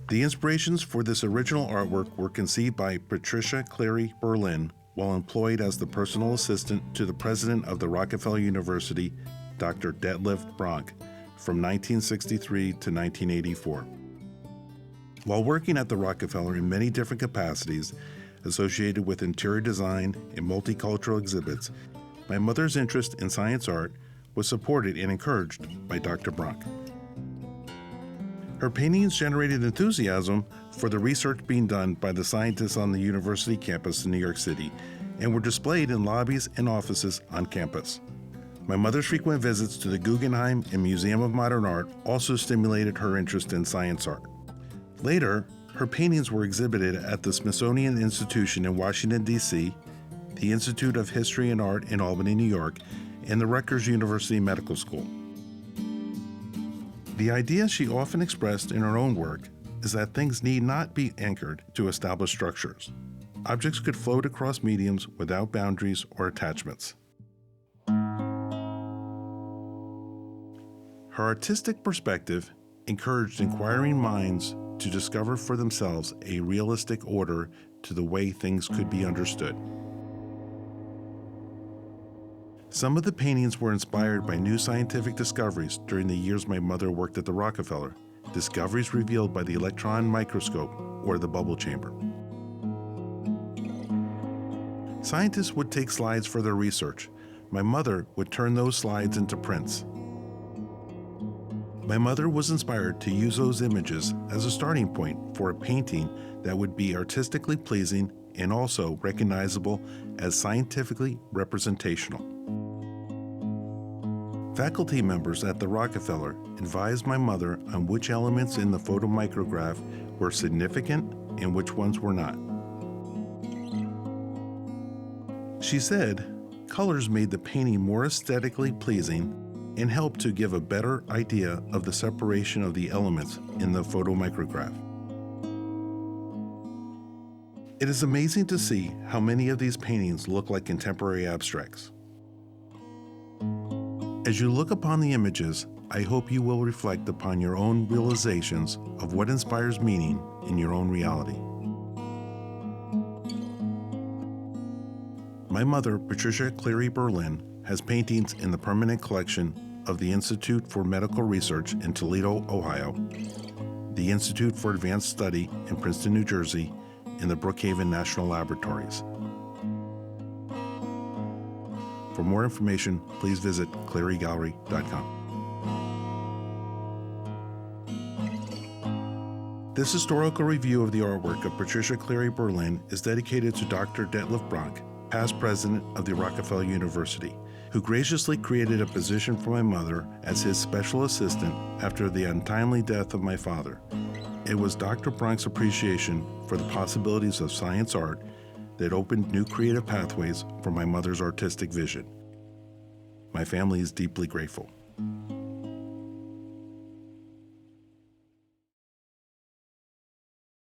The inspirations for this original artwork were conceived by Patricia Cleary Berlin while employed as the personal assistant to the president of the Rockefeller University, Dr. Detlef Bronk, from 1963 to 1984. While working at the Rockefeller in many different capacities associated with interior design and multicultural exhibits, my mother's interest in science art was supported and encouraged by Dr. Bronk. Her paintings generated enthusiasm for the research being done by the scientists on the university campus in New York City and were displayed in lobbies and offices on campus. My mother's frequent visits to the Guggenheim and Museum of Modern Art also stimulated her interest in science art. Later, her paintings were exhibited at the Smithsonian Institution in Washington, D.C., the Institute of History and Art in Albany, New York, and the Rutgers University Medical School. The idea she often expressed in her own work is that things need not be anchored to established structures. Objects could float across mediums without boundaries or attachments. Her artistic perspective encouraged inquiring minds to discover for themselves a realistic order to the way things could be understood. Some of the paintings were inspired by new scientific discoveries during the years my mother worked at the Rockefeller, discoveries revealed by the electron microscope or the bubble chamber. Scientists would take slides for their research. My mother would turn those slides into prints. My mother was inspired to use those images as a starting point for a painting that would be artistically pleasing and also recognizable as scientifically representational. Faculty members at the Rockefeller advised my mother on which elements in the photomicrograph were significant and which ones were not. She said, colors made the painting more aesthetically pleasing and helped to give a better idea of the separation of the elements in the photomicrograph. It is amazing to see how many of these paintings look like contemporary abstracts. As you look upon the images, I hope you will reflect upon your own realizations of what inspires meaning in your own reality. My mother, Patricia Cleary Berlin, has paintings in the permanent collection of the Institute for Medical Research in Toledo, Ohio, the Institute for Advanced Study in Princeton, New Jersey, and the Brookhaven National Laboratories. For more information, please visit clearygallery.com. This historical review of the artwork of Patricia Cleary Berlin is dedicated to Dr. Detlef Bronk, past president of the Rockefeller University, who graciously created a position for my mother as his special assistant after the untimely death of my father. It was Dr. Bronk's appreciation for the possibilities of science art that opened new creative pathways for my mother's artistic vision. My family is deeply grateful.